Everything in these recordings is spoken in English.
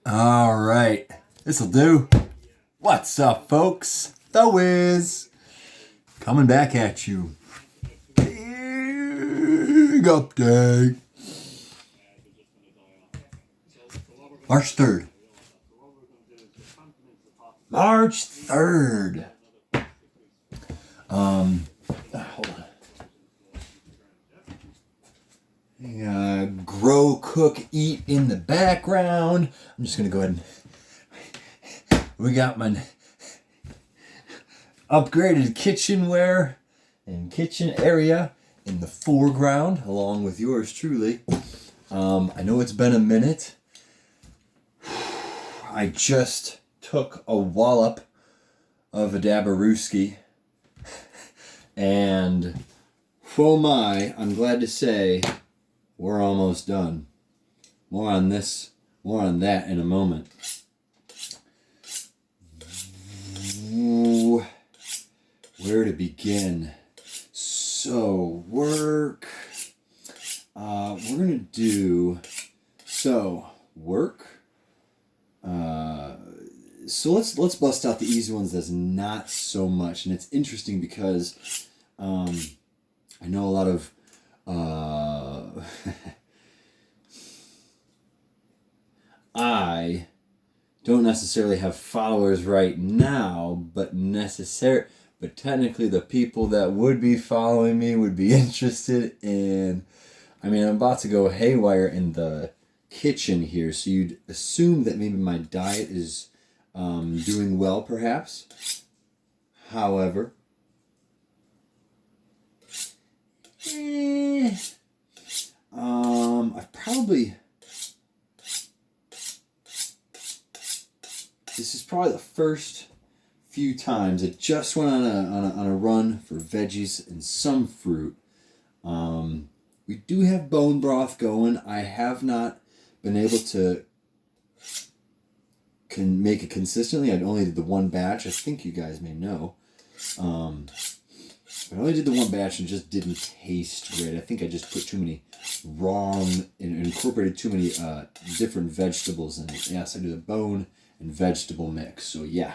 All right, this'll do. What's up, folks? The Wiz coming back at you. Big update. March 3rd. March 3rd. Hold on. Grow, cook, eat in the background. I'm just gonna go ahead and we got my upgraded kitchenware and kitchen area in the foreground, along with yours truly. I know it's been a minute. I just took a wallop of a Dabaruski, and oh my, I'm glad to say we're almost done. More on that in a moment. Ooh, where to begin? So, work. We're gonna do work. So let's bust out the easy ones. That's not so much, and it's interesting because I know a lot of I don't necessarily have followers right now, but technically the people that would be following me would be interested in. I mean, I'm about to go haywire in the kitchen here, so you'd assume that maybe my diet is doing well, perhaps. However, I've probably. This is probably the first few times I just went on a run for veggies and some fruit. We do have bone broth going. I have not been able to make it consistently. I only did the one batch. I think you guys may know. I only did the one batch and just didn't taste great. I think I just put too many and incorporated too many different vegetables in it. Yes, I do the bone and vegetable mix. So yeah,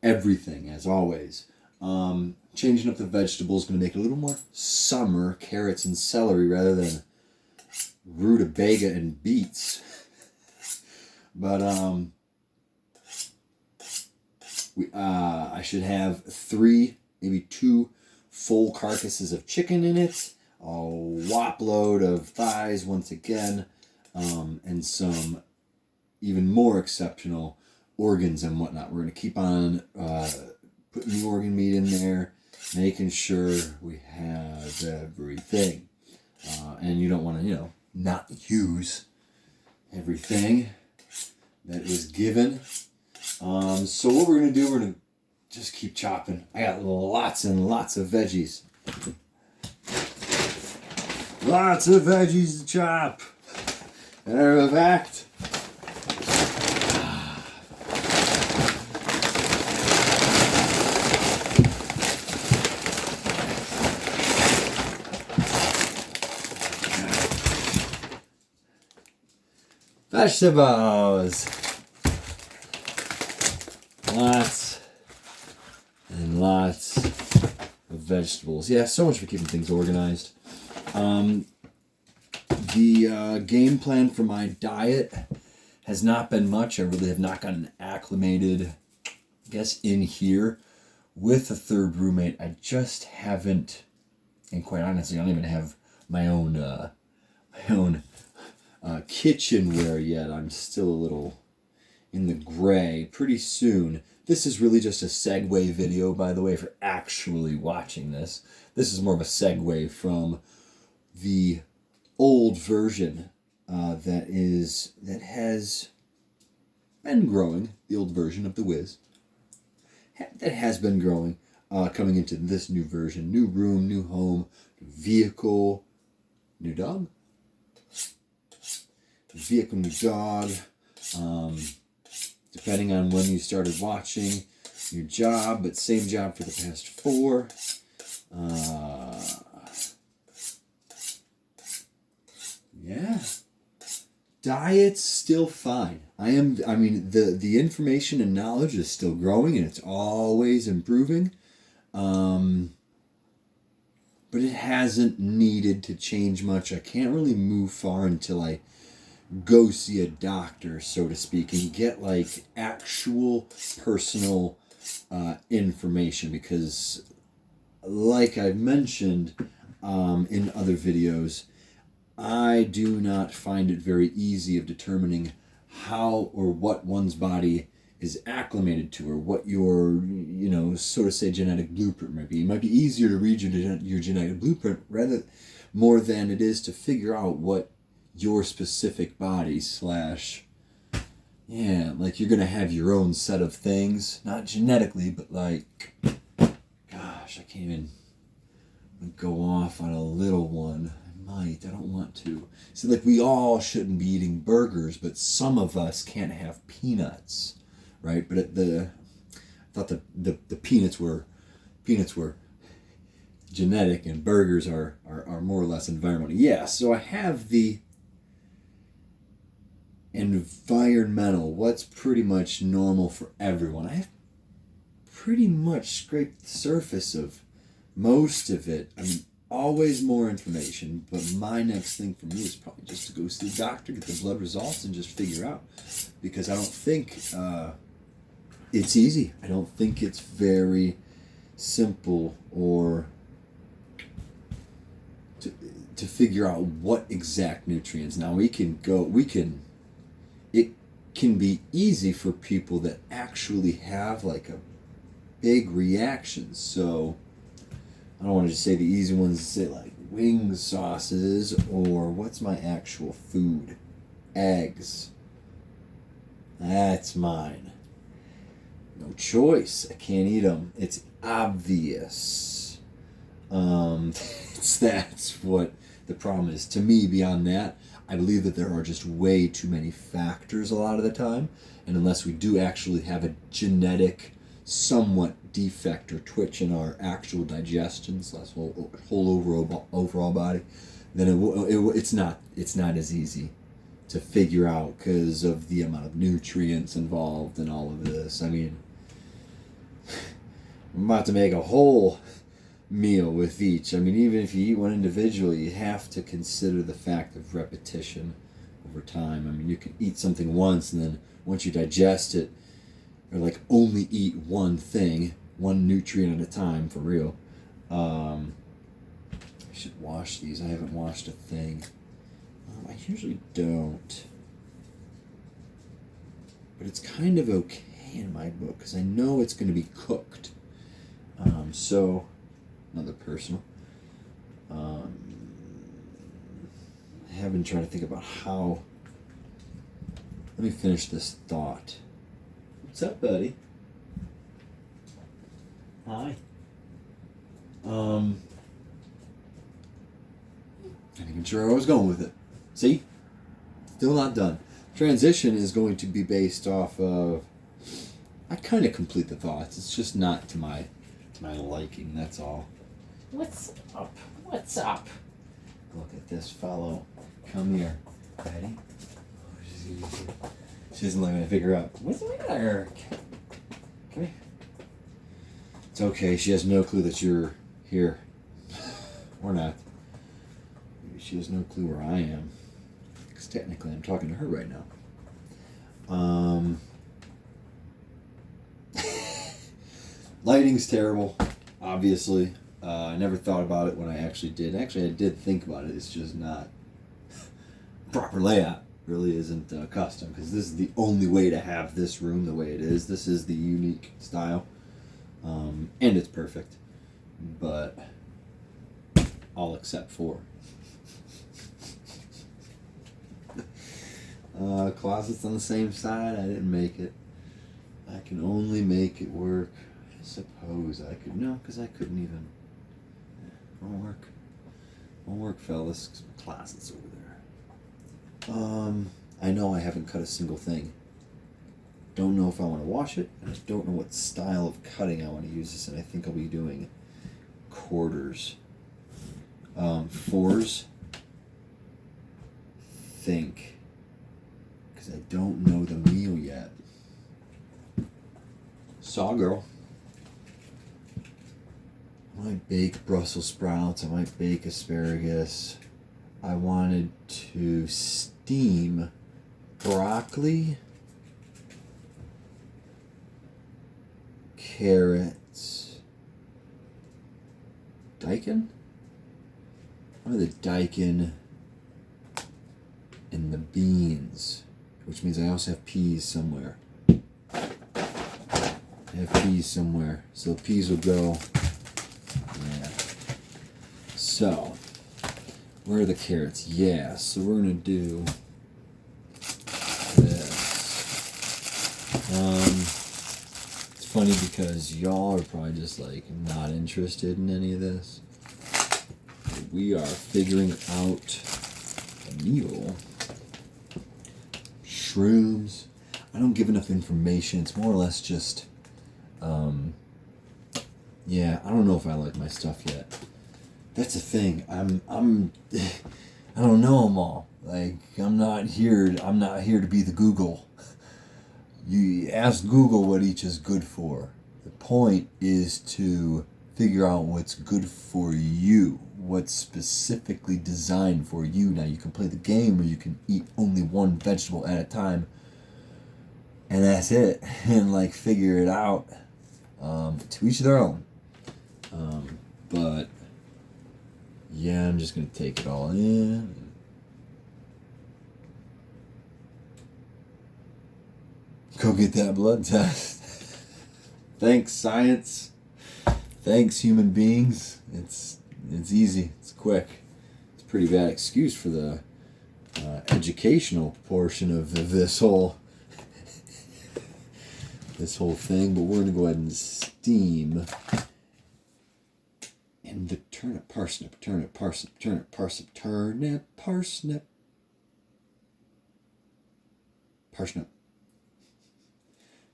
everything as always. Changing up the vegetables is going to make it a little more summer. Carrots and celery rather than rutabaga and beets. But I should have 3, maybe 2 full carcasses of chicken in it, a whop load of thighs once again, and some even more exceptional organs and whatnot. We're going to keep on putting the organ meat in there, making sure we have everything. And you don't want to, not use everything that is given. So what we're going to do, we're going to just keep chopping. I got lots and lots of veggies. Lots of veggies to chop. Matter of fact, vegetables. Lots and lots of vegetables. Yeah, so much for keeping things organized. The game plan for my diet has not been much. I really have not gotten acclimated, I guess, in here with a third roommate. I just haven't, and quite honestly, I don't even have my own kitchenware yet. I'm still a little in the gray. Pretty soon. This is really just a segue video, by the way, for actually watching this. This is more of a segue from the old version that has been growing. The old version of the Wiz that has been growing, coming into this new version, new room, new home, new vehicle, new dog. Vehicle, new dog. Depending on when you started watching, your job, but same job for the past 4. Yeah. Diet's still fine. I mean, the information and knowledge is still growing and it's always improving. But it hasn't needed to change much. I can't really move far until I go see a doctor, so to speak, and get like actual personal information, because like I've mentioned in other videos, I do not find it very easy of determining how or what one's body is acclimated to, or what your, you know, so to say, genetic blueprint might be. It might be easier to read your genetic blueprint rather more than it is to figure out what your specific body slash, yeah, like you're gonna have your own set of things, not genetically, but like, gosh, I can't even go off on a little one. I don't want to. See, like, we all shouldn't be eating burgers, but some of us can't have peanuts, right? But I thought the peanuts were genetic, and burgers are more or less environmental. Yeah, so I have the environmental, what's pretty much normal for everyone. I have pretty much scraped the surface of most of it. I mean, always more information, but my next thing for me is probably just to go see the doctor, get the blood results, and just figure out, because I don't think it's easy. I don't think it's very simple or to figure out what exact nutrients. Now it can be easy for people that actually have like a big reaction. So I don't want to just say the easy ones, say like wings, sauces, or what's my actual food? Eggs. That's mine. No choice. I can't eat them. It's obvious. That's what the problem is. To me, beyond that, I believe that there are just way too many factors a lot of the time. And unless we do actually have a genetic somewhat defect or twitch in our actual digestion slash whole overall body, then it's not as easy to figure out because of the amount of nutrients involved in all of this. I mean, I'm about to make a whole meal with each. I mean, even if you eat one individually, you have to consider the fact of repetition over time. I mean, you can eat something once, and then once you digest it, or like only eat one thing, one nutrient at a time, for real. I should wash these. I haven't washed a thing. I usually don't. But it's kind of okay in my book, because I know it's going to be cooked. So, another personal. I have been trying to think about how. Let me finish this thought. What's up, buddy? Hi. Not even sure where I was going with it. See? Still not done. Transition is going to be based off of. I kind of complete the thoughts. It's just not to my liking. That's all. What's up? What's up? Look at this fellow. Come here, Betty. She doesn't let me figure out. What's the matter? Come here. It's okay. She has no clue that you're here. Or not. Maybe she has no clue where I am. Because technically I'm talking to her right now. Lighting's terrible, obviously. I never thought about it when I actually did. Actually, I did think about it. It's just not proper layout. Really isn't custom, because this is the only way to have this room the way it is. This is the unique style, and it's perfect. But all except for closets on the same side. I didn't make it. I can only make it work. I suppose I could. No, because I couldn't even. Won't work. Won't work, fellas. 'Cause my closet's over there. I know I haven't cut a single thing. Don't know if I want to wash it, and I don't know what style of cutting I want to use this in. I think I'll be doing quarters. Fours. Think because I don't know the meal yet. Saw girl. I might bake Brussels sprouts. I might bake asparagus. I wanted to steam broccoli, carrots, daikon? What are the daikon and the beans? Which means I also have peas somewhere. I have peas somewhere. So the peas will go. Yeah. So, where are the carrots? Yeah, so we're going to do this. It's funny because y'all are probably just like not interested in any of this. We are figuring out a meal. Shrooms. I don't give enough information. It's more or less just, yeah, I don't know if I like my stuff yet. That's the thing. I don't know them all. Like, I'm not here to be the Google. You ask Google what each is good for. The point is to figure out what's good for you, what's specifically designed for you. Now, you can play the game where you can eat only one vegetable at a time, and that's it, and like figure it out. To each their own. But yeah, I'm just gonna take it all in. Go get that blood test. Thanks, science. Thanks, human beings. It's easy. It's quick. It's a pretty bad excuse for the educational portion of this whole thing. But we're gonna go ahead and steam. And the turnip, parsnip,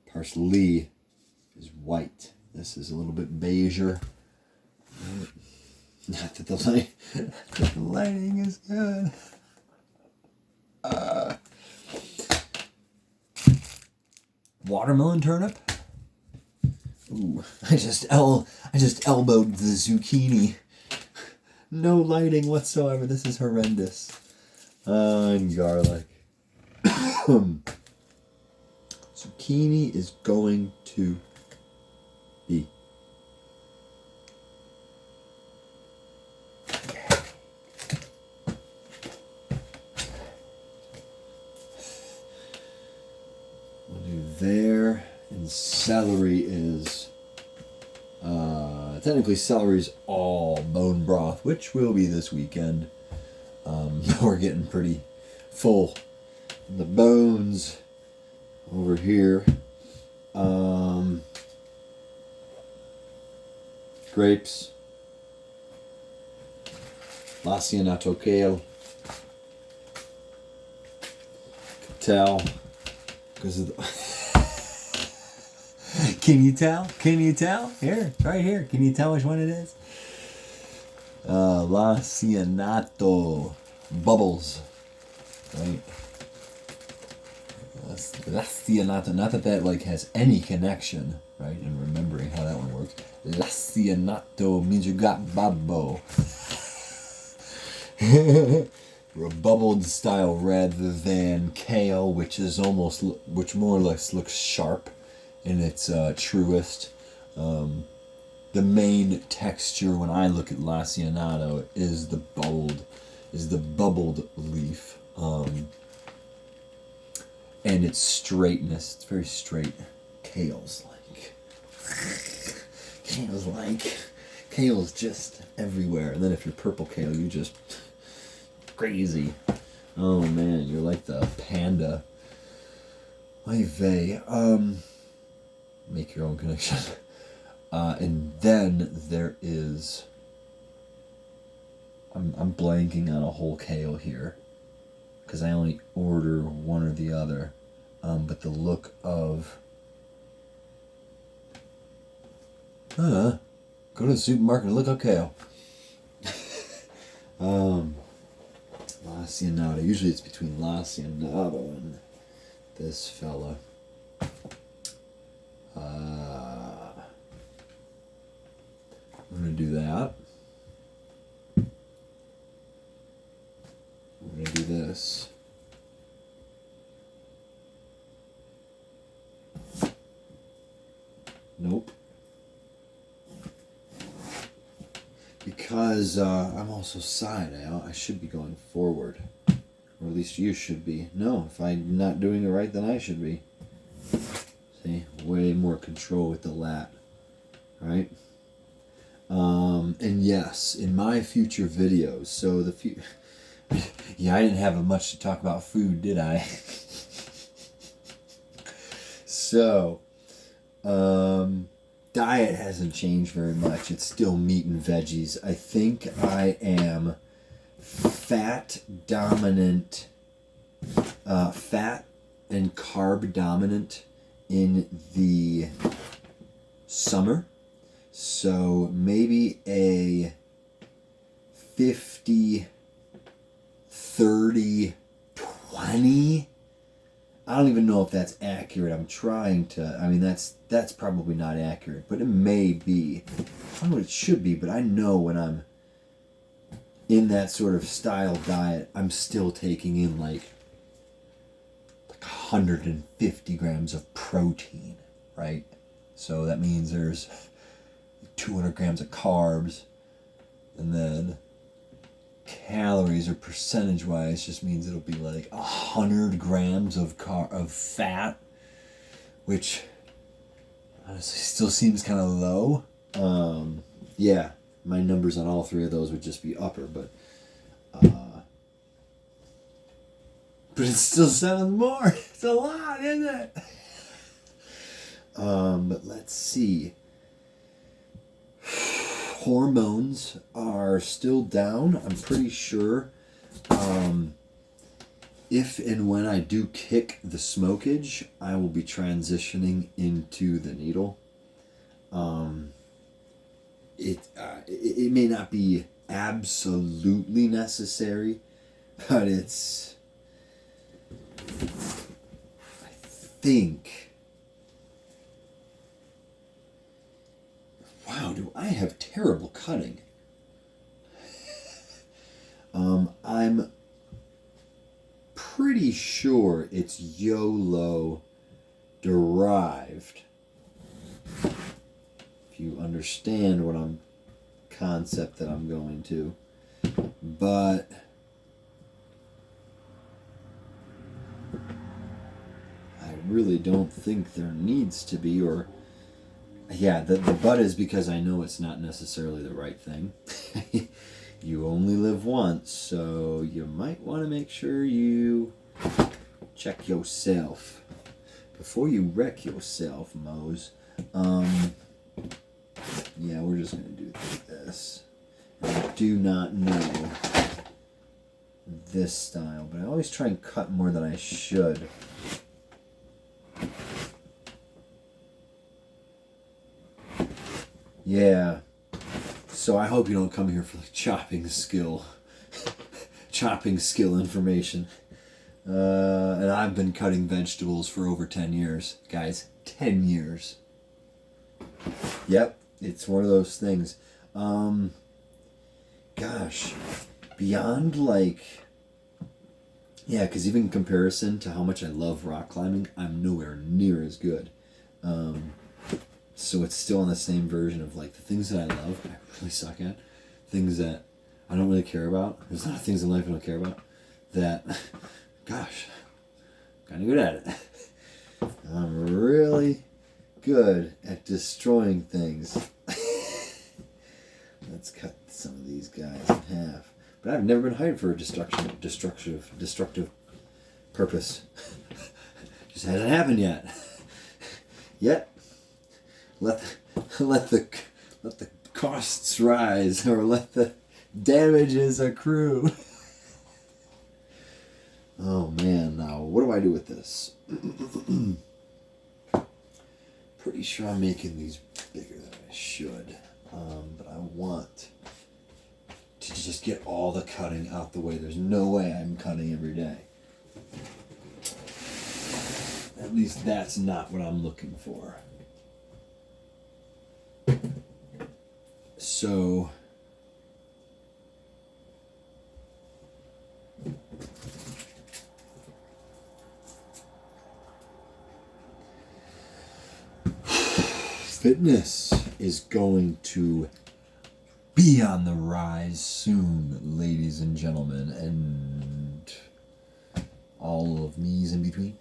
parsley is white. This is a little bit beigeier. Not that the lighting is good. Watermelon turnip. Ooh, I just elbowed the zucchini. No lighting whatsoever. This is horrendous. And garlic. Zucchini is going to be. We'll do there. And celery is, technically celery is all bone broth, which will be this weekend. We're getting pretty full. The bones over here. Grapes. Lacinato kale. Tell. Because of the... Can you tell? Can you tell? Here, right here. Can you tell which one it is? Lacinato bubbles. Right? Lacinato. Not that like has any connection, right? And remembering how that one works. Lacinato means you got babbo. A bubbled style rather than kale, which more or less looks sharp in its truest. The main texture when I look at Lacinato is the bubbled leaf, and its straightness. It's very straight. Kale's just everywhere. And then if you're purple kale, you just crazy. Oh man, you're like the panda. Oy vey. Make your own connection. And then there is... I'm blanking on a whole kale here, because I only order one or the other. But the look of... go to the supermarket and look up kale. Lacinato. Usually it's between Lacinato and this fella. I'm going to do that. I'm going to do this. Nope. Because I'm also side. I should be going forward. Or at least you should be. No, if I'm not doing it right, then I should be. See? Way more control with the lat. Right? And yes, in my future videos, so yeah, I didn't have much to talk about food, did I? So, diet hasn't changed very much. It's still meat and veggies. I think I am fat dominant, fat and carb dominant in the summer. So maybe a 50, 30, 20. I don't even know if that's accurate. I'm trying to, I mean, that's probably not accurate, but it may be. I don't know what it should be, but I know when I'm in that sort of style diet, I'm still taking in like 150 grams of protein, right? So that means there's 200 grams of carbs, and then calories or percentage wise just means it'll be like 100 grams of fat, which honestly still seems kind of low. Yeah, my numbers on all three of those would just be upper, but it still sounds more. It's a lot, isn't it? But let's see. Hormones are still down. I'm pretty sure if and when I do kick the smokage, I will be transitioning into the needle. It may not be absolutely necessary, but it's, I think, wow, do I have terrible cutting? I'm pretty sure it's YOLO derived. If you understand what concept that I'm going to. But I really don't think there needs to be, or yeah, the but is because I know it's not necessarily the right thing. You only live once, so you might want to make sure you check yourself before you wreck yourself, Mose. Yeah, we're just going to do this. And I do not know this style, but I always try and cut more than I should. Yeah. So I hope you don't come here for the chopping skill information. And I've been cutting vegetables for over 10 years. Guys, 10 years. Yep, it's one of those things. Gosh, beyond like, yeah, because even in comparison to how much I love rock climbing, I'm nowhere near as good. So it's still on the same version of like the things that I love, I really suck at. Things that I don't really care about. There's a lot of things in life I don't care about that, gosh, kind of good at it. I'm really good at destroying things. Let's cut some of these guys in half. But I've never been hired for a destructive purpose. Just hasn't happened yet. Yet. Let the costs rise, or let the damages accrue. Oh man, now what do I do with this? Pretty sure I'm making these bigger than I should, but I want to just get all the cutting out the way. There's no way I'm cutting every day. at least that's not what I'm looking for. So fitness is going to be on the rise soon, ladies and gentlemen, and all of me's in between.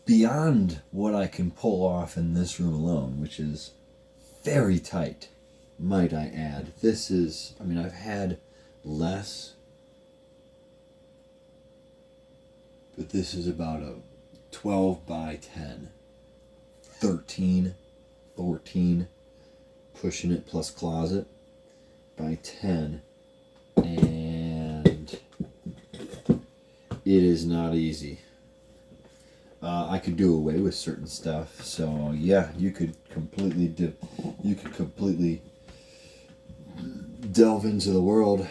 Beyond what I can pull off in this room alone, which is very tight, might I add. This is, I mean, I've had less, but this is about a 12 by 10, 13, 14, pushing it plus closet by 10, and it is not easy. I could do away with certain stuff, so yeah, you could completely delve into the world,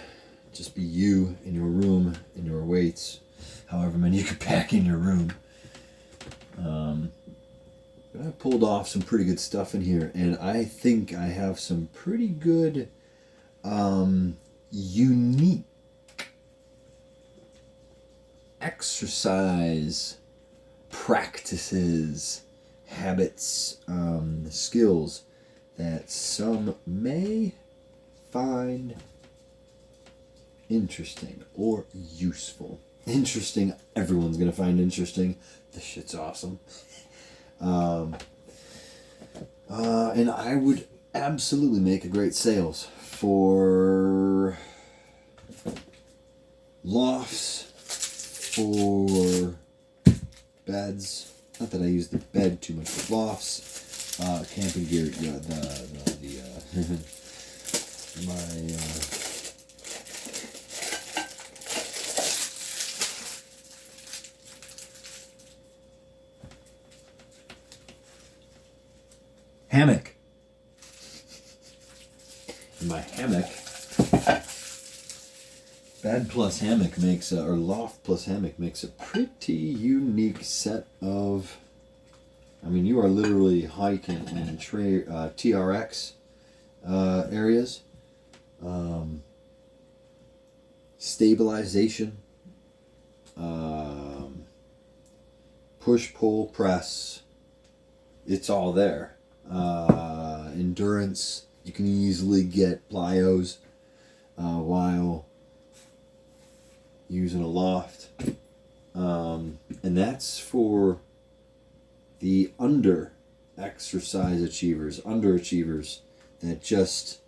just be you in your room, in your weights, however many you could pack in your room. But I pulled off some pretty good stuff in here, and I think I have some pretty good, unique exercise practices, habits, skills that some may find interesting or useful. Interesting, everyone's gonna find interesting. This shit's awesome. And I would absolutely make a great sales for lofts, for beds. Not that I use the bed too much, but lofts, camping gear. Yeah, hammock. In my hammock, bed plus hammock makes or loft plus hammock makes a pretty unique set of. I mean, you are literally hiking in TRX areas. Stabilization, push, pull, press. It's all there. Endurance. You can easily get plyos while using a loft. And that's for the underachievers that just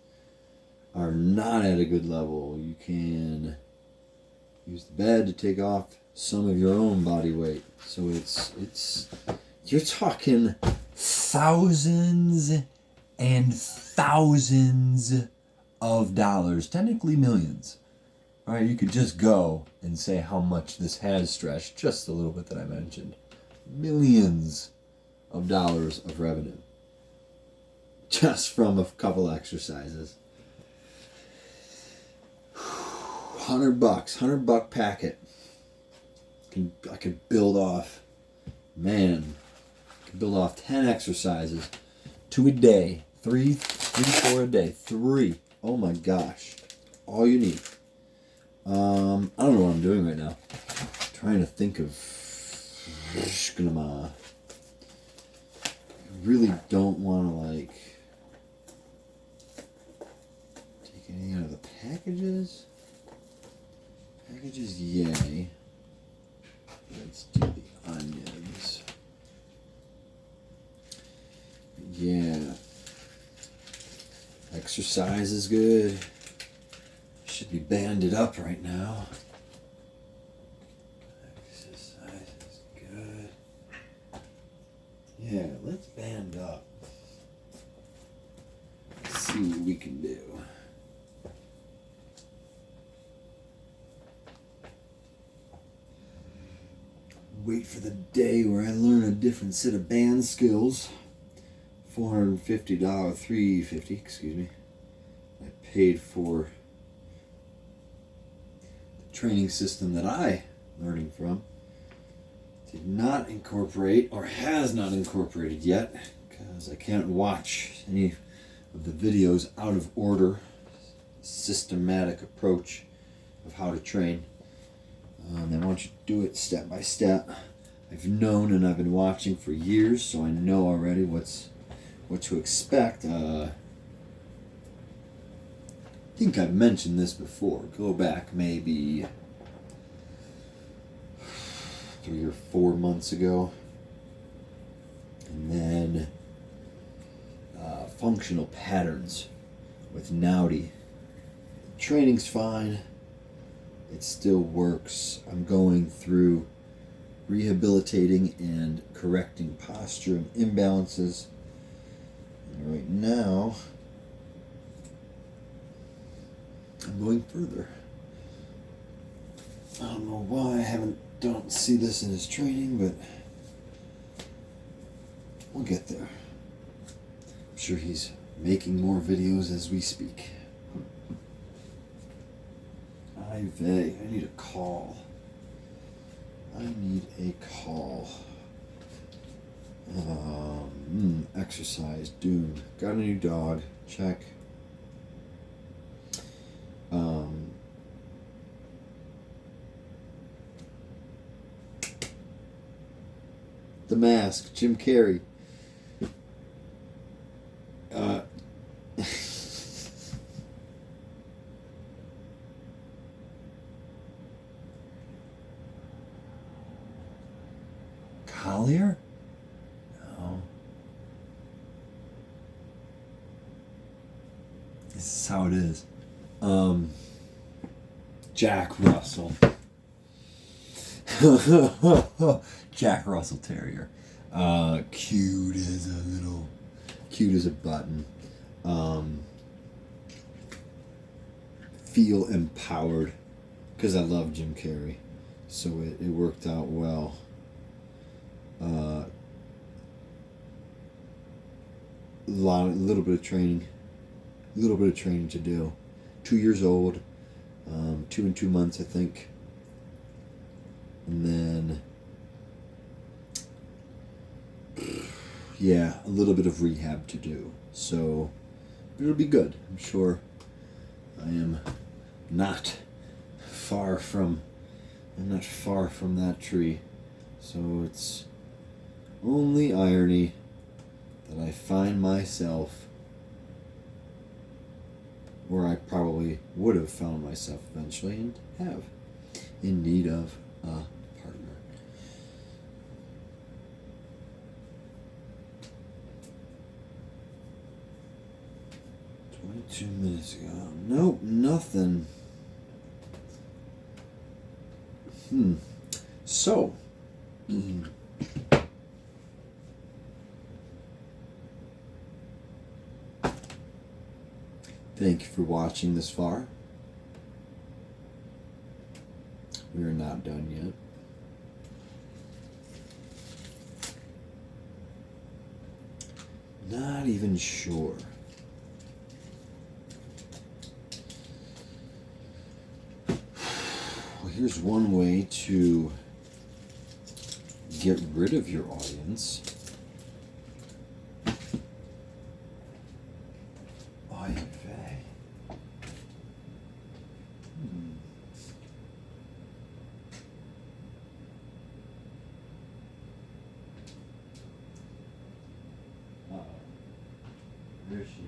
are not at a good level. You can use the bed to take off some of your own body weight. So it's you're talking thousands and thousands of dollars, technically millions. All right, you could just go and say how much this has stretched, just a little bit that I mentioned. Millions of dollars of revenue just from a couple exercises. $100 packet. I could build off 10 exercises, 2 a day, 3, 4 a day, 3. Oh my gosh, all you need. I don't know what I'm doing right now. I'm trying to think of. I really don't want to take any out of the packages. Packages, yay. Let's do the onions. Yeah. Exercise is good. Should be banded up right now. Exercise is good. Yeah, let's band up. See what we can do. Wait for the day where I learn a different set of band skills. $450, $350, excuse me. I paid for the training system that I'm learning from. did not incorporate, or has not incorporated yet, because I can't watch any of the videos out of order, systematic approach of how to train. They want you to do it step by step. I've known and I've been watching for years, so I know already what to expect. I think I've mentioned this before. Go back maybe 3 or 4 months ago. And then functional patterns with Naudi. Training's fine. It still works. I'm going through rehabilitating and correcting posture and imbalances. And right now, I'm going further. I don't know why I don't see this in his training, but we'll get there. I'm sure he's making more videos as we speak. I need a call. I need a call. Exercise, Dune. Got a new dog. Check. The Mask, Jim Carrey. Collier? No. This is how it is. Jack Russell. Jack Russell Terrier. Cute as a button. Feel empowered because I love Jim Carrey, so it worked out well. Little bit of training to do. 2 years old, 2 and 2 months, I think, and then a little bit of rehab to do. So it'll be good. I'm sure. I am not far from that tree. So it's only irony that I find myself where I probably would have found myself eventually and have, in need of a partner. "22 minutes ago. Nope, nothing. So, thank you for watching this far. We are not done yet. Not even sure. Well, here's one way to get rid of your audience. Where is she?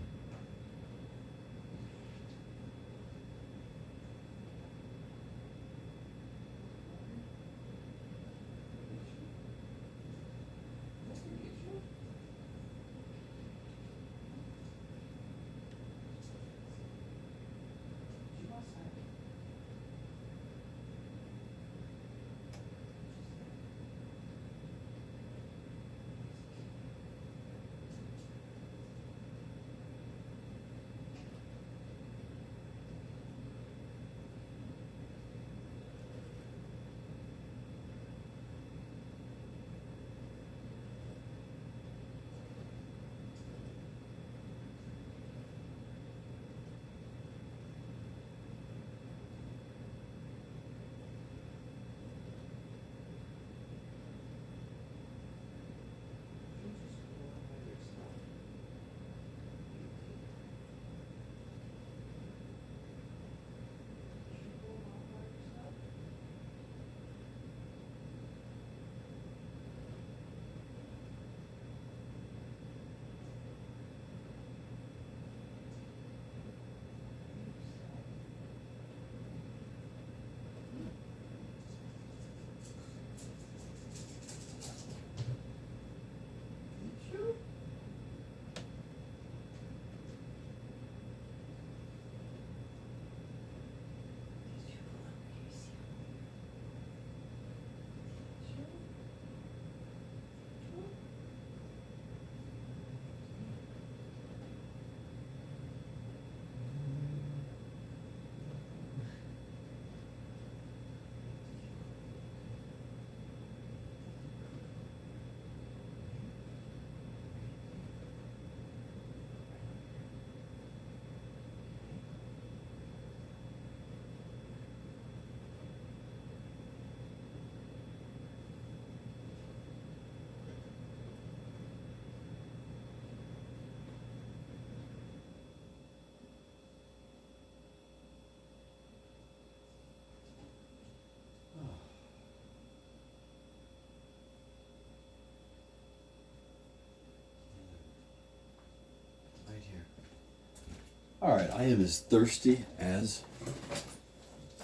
All right, I am as thirsty as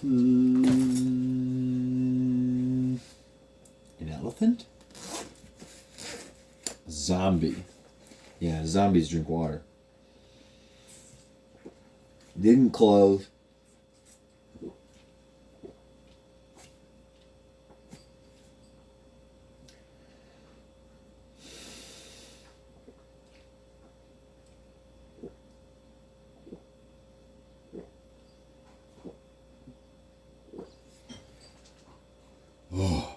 an elephant? A zombie. Yeah, zombies drink water. Didn't close. Oh.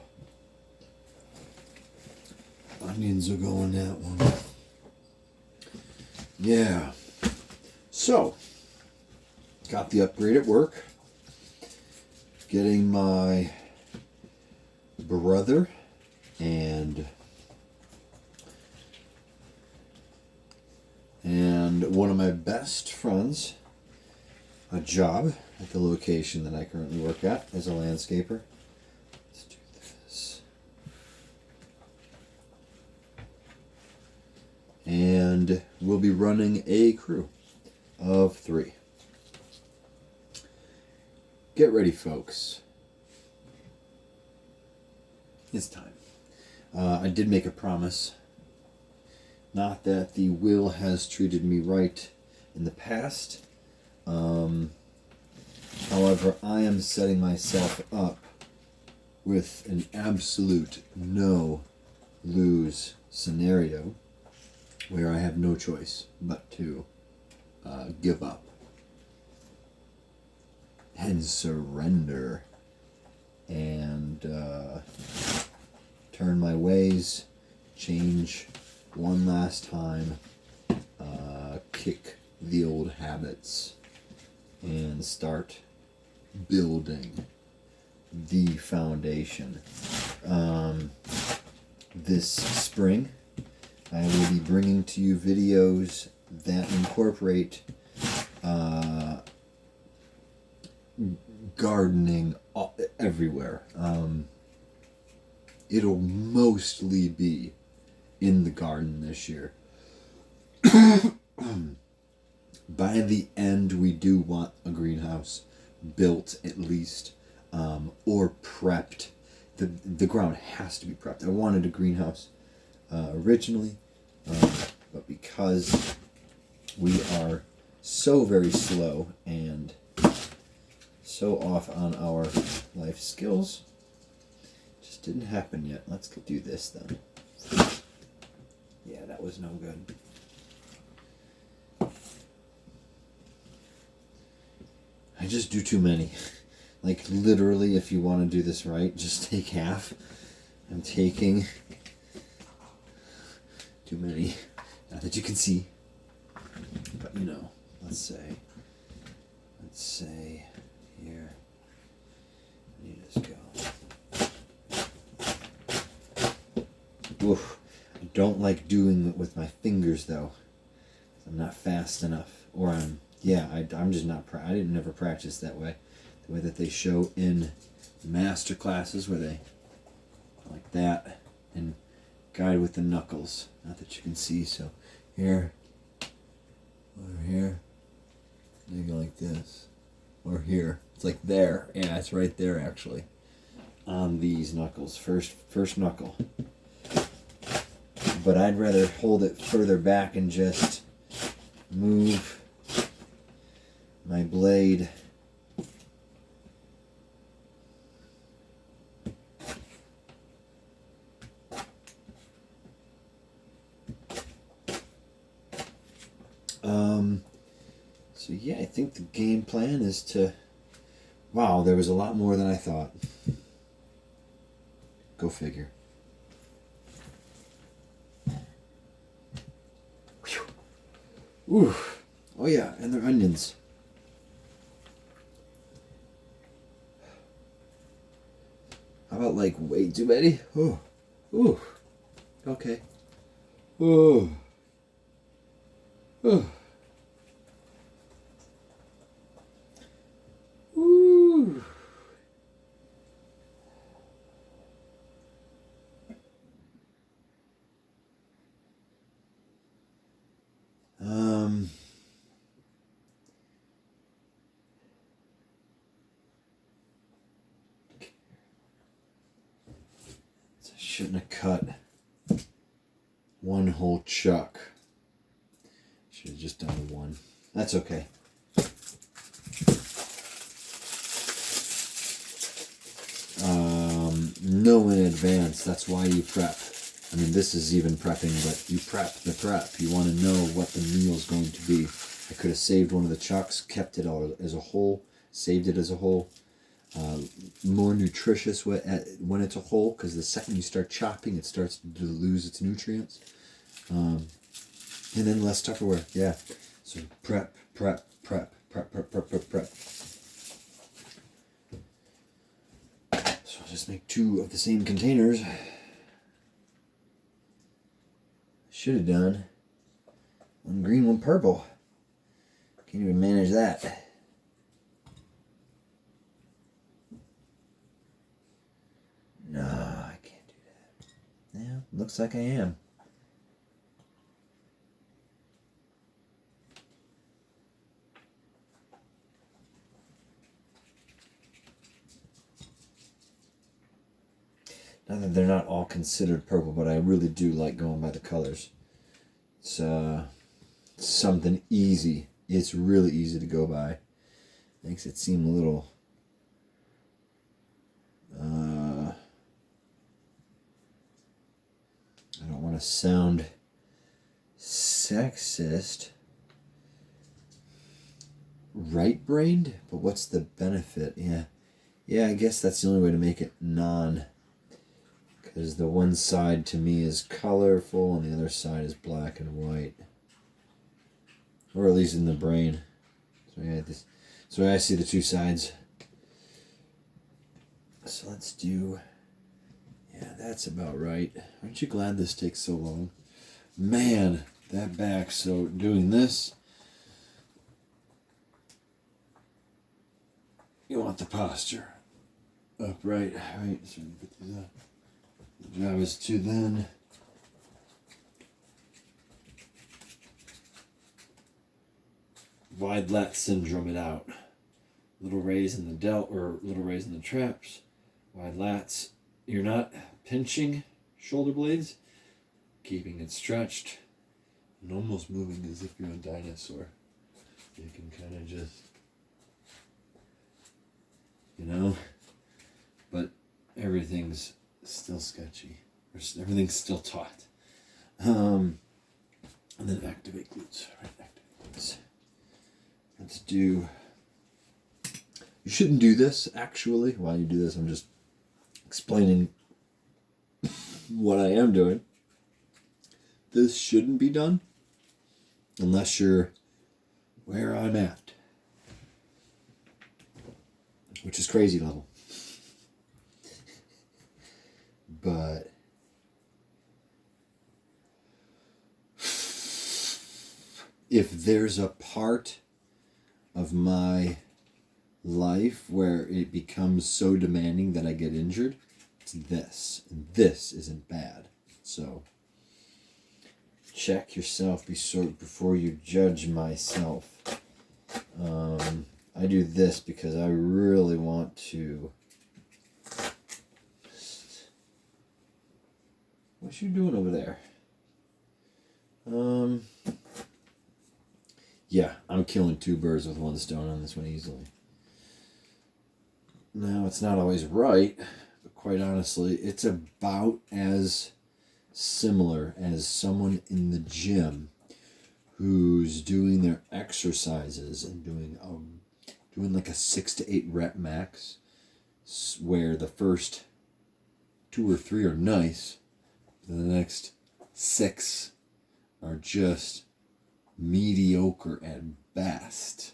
Onions will go in that one. Yeah. So, got the upgrade at work. Getting my brother and one of my best friends a job at the location that I currently work at as a landscaper. Let's do this. And we'll be running a crew of 3. Get ready, folks. It's time. I did make a promise. Not that the will has treated me right in the past. However, I am setting myself up with an absolute no-lose scenario where I have no choice but to give up and surrender and turn my ways, change one last time, kick the old habits, and start building the foundation. This spring, I will be bringing to you videos that incorporate gardening everywhere. It'll mostly be in the garden this year. By the end, we do want a greenhouse built at least, or prepped. The ground has to be prepped. I wanted a greenhouse originally, but because we are so very slow and so off on our life skills, it just didn't happen yet. Let's do this then. Yeah, that was no good. I just do too many. Like, literally, if you want to do this right, just take half. I'm taking too many. Not that you can see. But, you know, let's say here. You just go. Oof. I don't like doing it with my fingers, though. I'm not fast enough. Or I'm just not, I didn't never practice that way. The way that they show in master classes where they, like that, and guide with the knuckles. Not that you can see, so here, or here, you go like this. Or here. It's like there. Yeah, it's right there actually. On these knuckles. First knuckle. But I'd rather hold it further back and just move my blade so yeah, I think the game plan is to, wow, there was a lot more than I thought. Go figure. Whew. Ooh. Oh yeah, and they're onions. How about like way too many? Oh. Ooh. Okay. Oh. Oh. Ooh. shouldn't have cut one whole chuck. Should have just done one. That's okay. Know in advance. That's why you prep. I mean, this is even prepping, but you prep the prep. You want to know what the meal's going to be. I could have saved one of the chucks, kept it all as a whole, saved it as a whole. More nutritious when it's a whole, because the second you start chopping, it starts to lose its nutrients. And then less Tupperware. Yeah. So prep. So I'll just make 2 of the same containers. Should have done 1 green, 1 purple. Can't even manage that. No, I can't do that. Yeah, looks like I am. Not that they're not all considered purple, but I really do like going by the colors. It's something easy. It's really easy to go by. Makes it seem a little... I don't want to sound sexist. Right-brained? But what's the benefit? Yeah, I guess that's the only way to make it non... Because the one side to me is colorful and the other side is black and white. Or at least in the brain. So yeah, so I see the 2 sides. So let's do... Yeah, that's about right. Aren't you glad this takes so long? Man, that back. So doing this... You want the posture. Upright. Right, so you put these up. The job is to then wide lat syndrome it out. Little raise in the delt or little raise in the traps. Wide lats. You're not pinching shoulder blades, keeping it stretched, and almost moving as if you're a dinosaur. You can kind of just, but everything's still sketchy. Everything's still taut. And then activate glutes. Right, activate glutes. Let's do... You shouldn't do this, actually. While you do this, I'm just explaining what I am doing. This shouldn't be done unless you're where I'm at. Which is crazy level. But if there's a part of my life where it becomes so demanding that I get injured, it's this. And this isn't bad. So check yourself before you judge myself. I do this because I really want to... What you doing over there? Yeah, I'm killing 2 birds with 1 stone on this one easily. Now, it's not always right, but quite honestly, it's about as similar as someone in the gym who's doing their exercises and doing like a 6 to 8 rep max, where the first 2 or 3 are nice, the next 6 are just mediocre at best,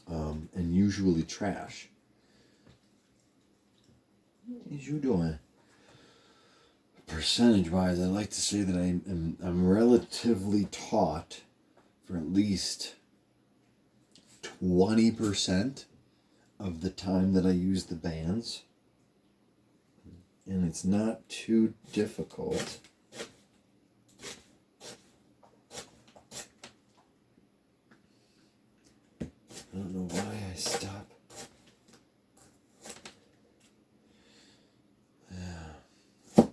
and usually trash. What is you doing? Percentage-wise, I like to say that I'm relatively taut for at least 20% of the time that I use the bands. And it's not too difficult. I don't know why I stop. Yeah.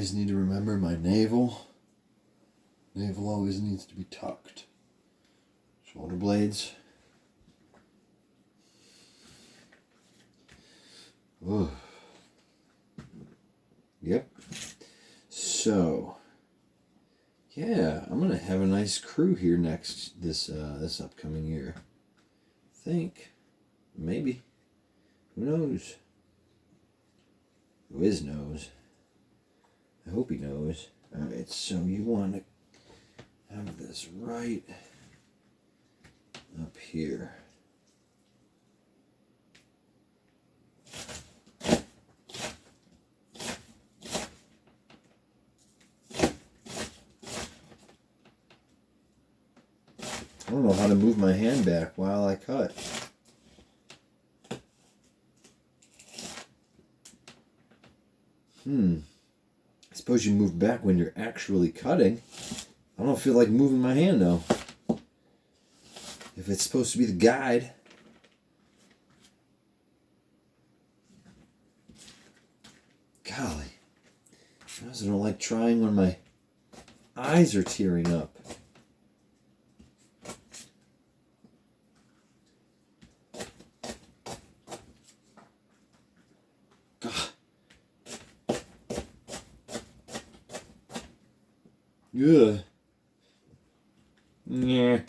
always need to remember my navel. Navel always needs to be tucked. Shoulder blades. Oh. Yep. So, yeah, I'm gonna have a nice crew here this upcoming year. Think, maybe, who knows? Wiz knows. I hope he knows. All right, so you want to have this right up here. I don't know how to move my hand back while I cut. I suppose you move back when you're actually cutting. I don't feel like moving my hand though. If it's supposed to be the guide. Golly. I also don't like trying when my eyes are tearing up. Yeah. Yeah.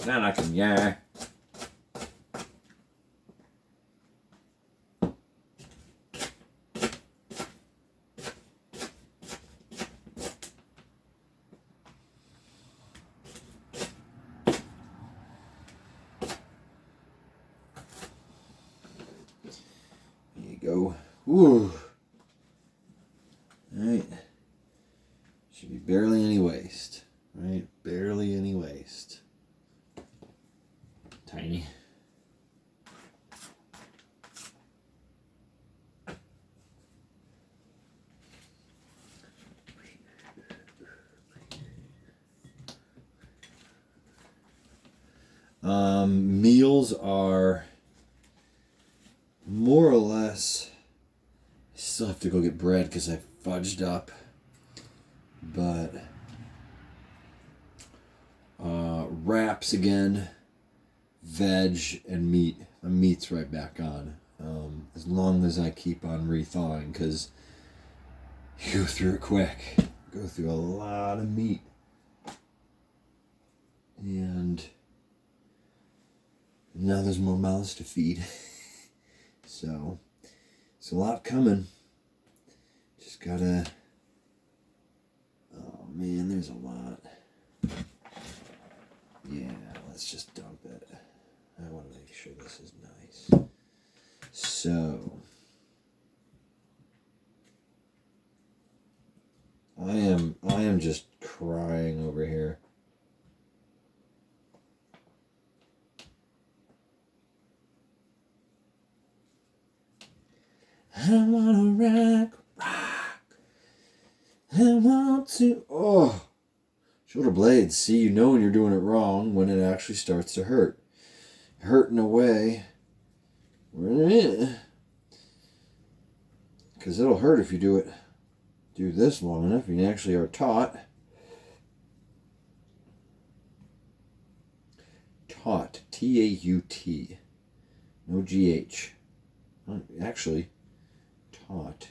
Now I can, yeah. There you go. Woo. Alright. Should be barely any waste. Right? Barely any waste. Tiny. Meals are more or less. I still have to go get bread because I fudged up. But wraps again, veg and meat. The meat's right back on. As long as I keep on rethawing, because you go through it quick. Go through a lot of meat. And now there's more mouths to feed. So, it's a lot coming. Just gotta... Oh man, there's a lot. Yeah, let's just dump it. I want to make sure this is nice. So, I am just crying over here. I wanna rock. I want to. Oh, shoulder blades. See, you know when you're doing it wrong when it actually starts to hurt. Hurt in a way. Because it'll hurt if you do this long enough. You actually are taught. Taught. T-A-U-T. No G-H. Actually, taught.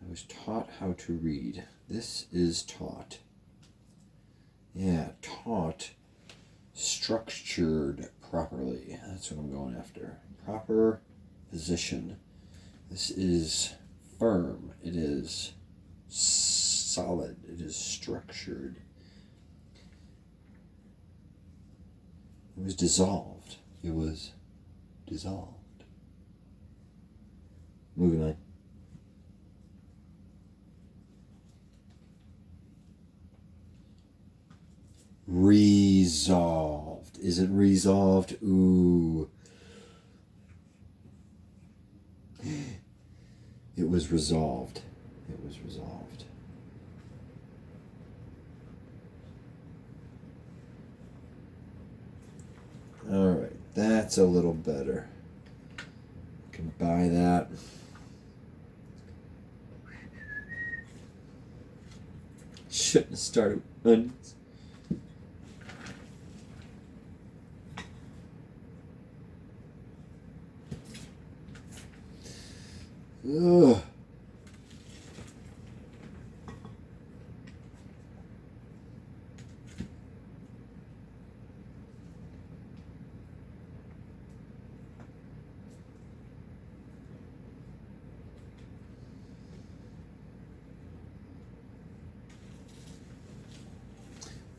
I was taught how to read. This is taught. Yeah, taught. Structured properly. That's what I'm going after. Proper position. This is firm. It is solid. It is structured. It was dissolved. It was dissolved. Moving on. Resolved. Is it resolved? Ooh. It was resolved. It was resolved. All right, that's a little better. I can buy that. shouldn't have started with onions. Ugh.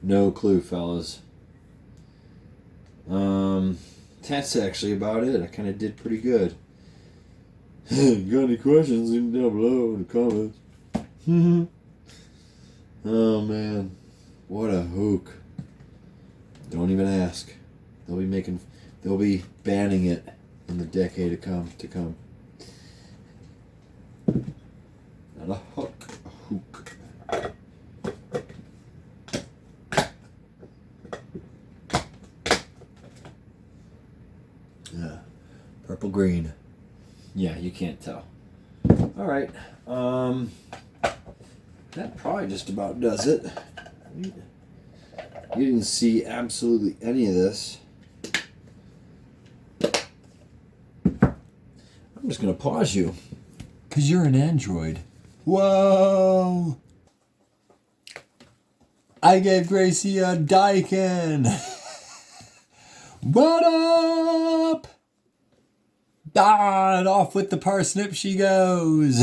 No clue, fellas. That's actually about it. I kind of did pretty good. Got any questions? Leave them down below in the comments. Oh man, what a hook! Don't even ask. They'll be banning it in the decade to come. Not a hook, a hook. Yeah, purple green. Yeah, you can't tell. All right. That probably just about does it. You didn't see absolutely any of this. I'm just going to pause you. Because you're an android. Whoa! I gave Gracie a Daikin. What up? Ah, and off with the parsnip she goes.